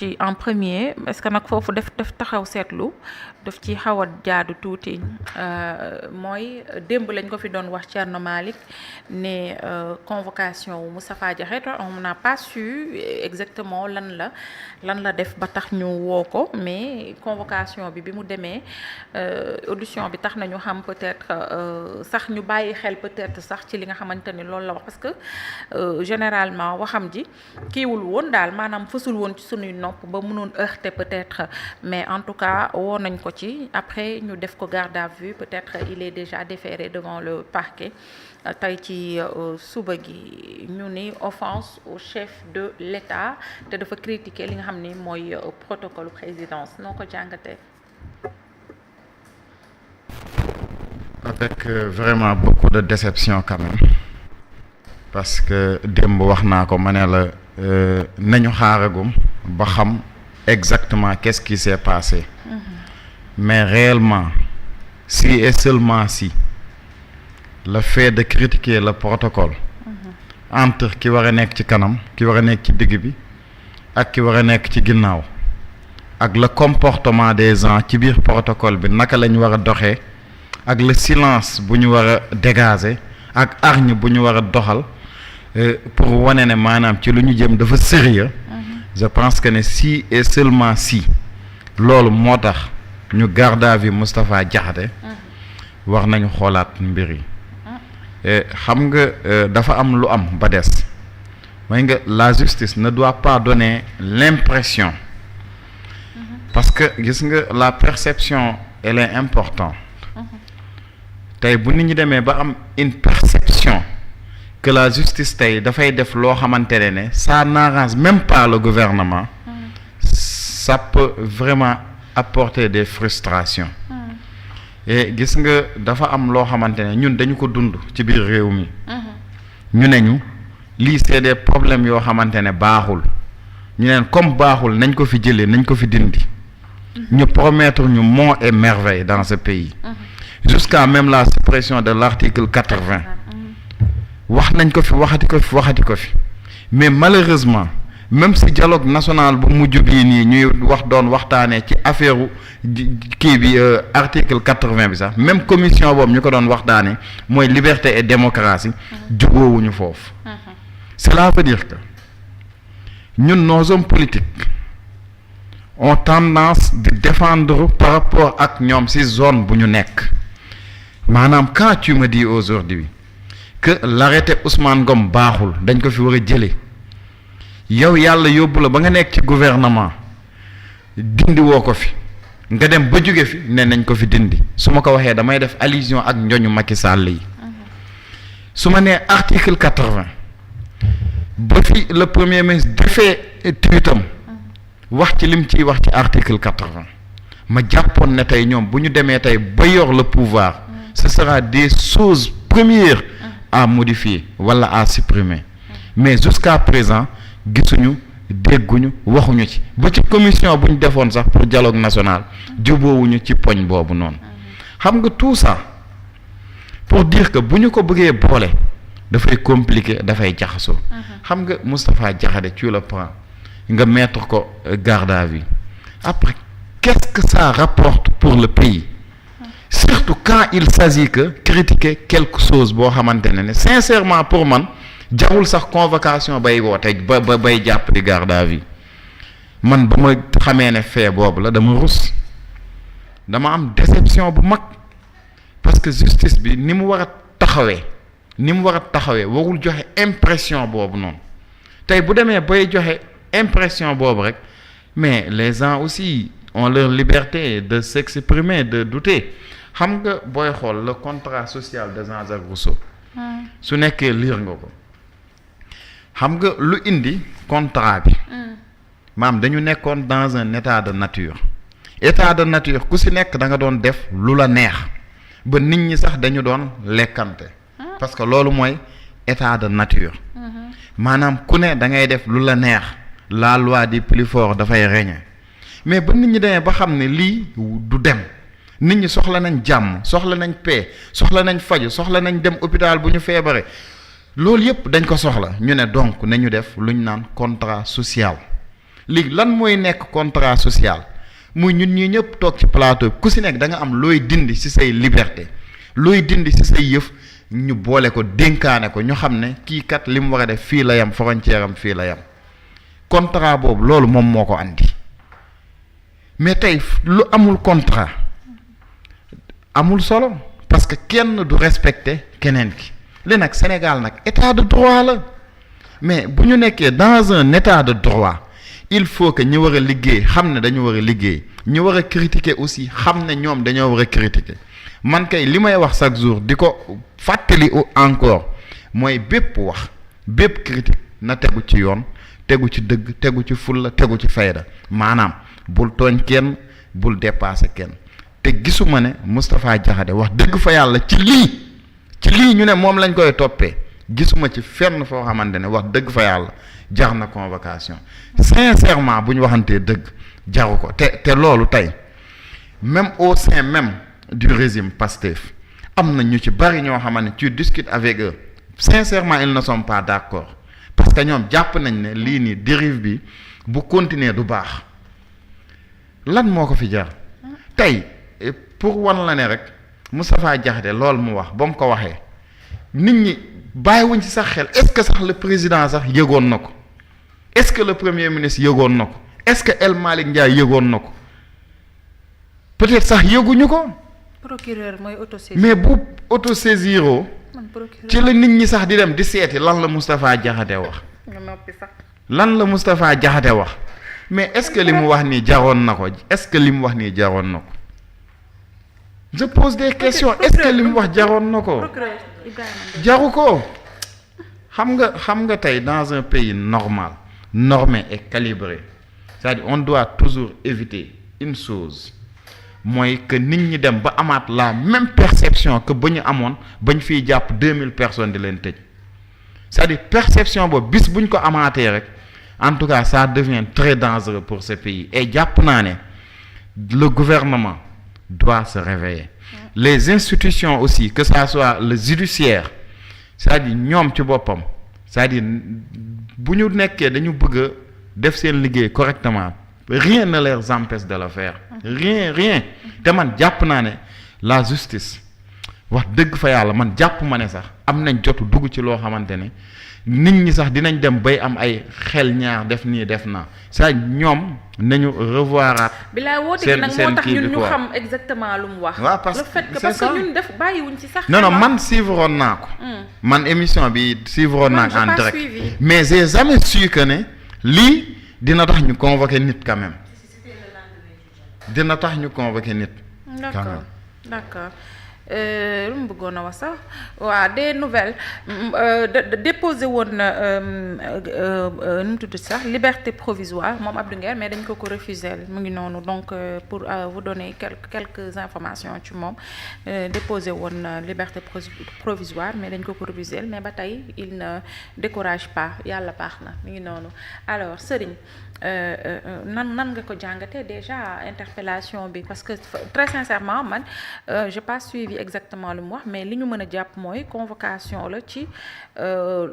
ci en premier est-ce que nag foofu def taxaw seetlu daf ci xaw a jaadu tuuti mooy démb lañ ko fi doon wax Thierno Malick ne convocation wu Moustapha Diakhaté on n'a pas su exactement lan la def ba tax ñu woo ko mais convocation bi mu demee audition bi tax nañu xam peut-être sax ñu bàyyi xel peut-être sax ci li nga xamante ni loolu la wax parce que généralement waxam ji kiiwul woon daal maanaam fësul woon ci sunuy nopp ba mënoon heurter peut-être mais en tout cas woo nañ ko ci après ñu def ko garde à vue peut-être il est déjà déféré devant le parquet tey ci suba gi ñu ni offense au chef de l'État te dafa critiquer li nga xam ni mooy protocole présidence noo ko jàngatee. Avec vraiment beaucoup de déception quand même parce que démb wax naa ko ma ne la nañu xaaragum ba xam exactement qu'est-ce qui s'est passé. Mais réellement si et seulement si le fait de critiquer le protocole entre ki war a nekk ci kanam ki war a nekk ci digg bi ak ki war a nekk ci ginnaaw ak le comportement des gens ci biir protocole bi naka lañ war a doxee ak le silence bu ñu war a dégager ak hargne bu ñu war a doxal pour wane ne maanaam ci lu ñu jëm dafa sérieux je pense que ne si et seulement si loolu moo tax ñu garde à vue Moustapha Diakhaté war nañu xoolaat mbir yi xam nga dafa am lu am ba des mooy nga la justice ne doit pas donner l'impression parce que gis nga la perception elle est importante tey bu nit ñi demee ba am une perception que la justice tey dafay def loo xamante ne ça n'arrange même pas le gouvernement ça peut vraiment apporter des frustrations et gis nga dafa am loo xamante ne ñun dañu ko dund ci biir réew mi ñu ne ñu lii c'est des problèmes yoo xamante ne baaxul ñu neen comme baaxul nañ ko fi jëlee nañ ko fi dindi ñu promettre ñu monts et merveilles dans ce pays jusqu'à même la suppression de l'article 80 wax nañ ko fi waxati ko fi mais malheureusement même si dialogue national bu mujj bii nii ñuy doon waxtaanee ci affaire kii bi article 80 bi sax même commission boobu ñu ko doon waxtaanee mooy liberté et démocratie jubóowuñu foofu cela veut dire que ñun nos hommes politiques ont tendance de défendre par rapport ak ñoom ci zone bu ñu nekk maanaam quand tu me dis aujourd'hui que l'arrêté Ousmane Ngom baaxul dañ ko fi war a jëlee yow yàlla yóbbu la ba nga nekk ci gouvernement dindi woo ko fi nga dem ba jóge fi ne nañ ko fi dindi su ma ko waxee damay def allusion ak njoñu Macky Sall yi su ma nee article 80 ba fi le premier ministre defee tweetam wax ci lim ciy wax ci article 80 ma jàppoon ne tey ñoom bu ñu demee tey ba yor le pouvoir ce sera des choses premières à modifier wala à supprimer mais jusqu'à présent gisuñu dégguñu waxuñu ci ba ci commission bu ñu defoon sax pour dialogue national jubóowuñu ci poñ boobu noonu xam nga tout ça pour dire que bu ñu ko bëggee boole dafay compliqué dafay jaxasoo xam nga Moustapha Diakhaté tu le prends nga mettre ko garde à vue après qu'est-ce que ça rapporte pour le pays surtout quand il s'agit que critiquer quelque chose boo xamante ne sincèrement pour man jarul sax convocation bay woote ba bay jàpp di garde à vue man ba ma xamee ne fee boobu la dama rus dama am déception bu mag parce que justice bi ni mu war a taxawee warul joxe impression boobu noonu tey bu demee bay joxe impression boobu rek mais les gens aussi ont leur liberté de s'exprimer de douter xam nga booy xool le contrat social de Jean-Jacques Rousseau su nekkee lire nga ko xam nga lu indi contrat bi maam dañu nekkoon dans un état de nature ku si nekk da nga doon def lu la neex ba nit ñi sax dañu doon lekkante parce que loolu mooy état de nature maanaam ku ne da ngay def lu la neex la loi du plus fort dafay régner mais ba nit ñi demee ba xam ne lii du dem nit ñi soxla nañ jàmm soxla nañ paix soxla nañ faju soxla nañ dem hôpital bu ñu feebaree loolu yëpp dañ ko soxla ñu ne donc nañu def lu ñu naan contrat social léegi lan mooy nekk contrat social muy ñun ñii ñëpp toog ci plateau ku si nekk da nga am looy dindi ci say liberté looy dindi ci say yëf ñu boole ko dénkaane ko ñu xam ne kii kat li mu war a def fii la yam frontière am fii la yam contrat boobu loolu moom moo ko andi mais tey lu amul contrat amul solo parce que kenn du respecter keneen ki li nag Sénégal nag état de droit la mais bu ñu nekkee dans un état de droit il faut que ñi war a liggéey xam ne dañu war a liggéey ñi war a critiquer aussi xam ne ñoom dañoo war a critiquer man kay li may wax chaque jour di ko fàttali encore mooy bépp wax bépp critique na tegu ci yoon tegu ci dëgg tegu ci fulla tegu ci fayda maanaam bul tooñ kenn bul dépasser kenn te gisuma ne Moustapha Diakhaté wax dëgg fa yàlla ci lii ñu ne moom lañ koy toppee gisuma ci fenn foo xamante ne wax dëgg fa yàlla jar na convocation sincèrement bu ñu waxantee dëgg jaru ko te loolu tey même au sein même du régime Pastef am na ñu ci bari ñoo xamante ne tu discutes avec eux sincèrement ils ne sont pas d'accord parce que ñoom jàpp nañ ne lii nii dérive bi bu continuer du baax lan moo ko fi jar tey pour wan la ne rek Moustapha Diakhaté loolu mu wax ba mu ko waxee nit ñi bàyyiwuñ ci sax xel est-ce que sax le président sax yëgoon na ko est-ce que le premier ministre yëgoon na ko est-ce que El Malick Ndiaye yëgoon na ko peut-être sax yëguñu ko. procureur mooy autosaisir. mais bu autosaisiroo ci la nit ñi sax di dem di seeti lan la Moustapha Diakhaté wax. lan la Moustapha Diakhaté wax mais est-ce que li mu wax nii jaroon na ko est-ce que li mu wax nii jaroon na ko je pose des questions est-ce que li mu wax jaroon na ko jaru ko xam nga tey dans un pays normal normé et calibré c'est-à-dire on doit toujours éviter une chose mooy que nit ñi dem ba amaat la même perception que ba ñu amoon ba ñu fiy jàpp 2000 personnes di leen tëj c'est-à-dire perception boobu bis bu ñu ko amaatee rek en tout cas ça devient très dangereux pour ce pays et jàpp naa ne le gouvernement doit se réveiller les institutions aussi que ça soit le judiciaire c'est-à-dire ñoom ci boppam c'est-à-dire bu ñu nekkee dañu bëgg a def seen liggéey correctement rien ne les empêche de le faire rien te man jàpp naa ne la justice wax dëgg fa yàlla man jàpp ma ne sax am nañ jotu dugg ci loo xamante ne nit ñi sax dinañ dem bay am ay xel ñaar def nii def na ça ñoom nañu revoiraat. bilaay woote gi nag moo tax ñun ñu xam exactement lu mu wax. waaw parce que ñun def bàyyiwuñ ci sax. non man suivroon naa ko. man émission bi suivroon naa ko en direct mais j'ai jamais su que ne lii dina tax ñu convoquer nit quand même dina tax ñu convoquer nit. d'accord. lu mu bëggoon a wax sax waa des nouvelles déposé woon na nu mu tudd sax liberté provisoire moom Abdou Nguer mais dañ ko refusé mu ngi noonu donc pour vous donner quelques informations ci moom déposé woon na liberté provisoire mais dañ ko refusé mais ba tey il ne décourage pas yàlla baax na mu ngi noonu alors Serigne nan nga ko jàngatee déjà interpellation bi parce que très sincèrement man j'ai pas suivi exactement lu mu wax mais li ñu mën a jàpp mooy convocation la ci cadre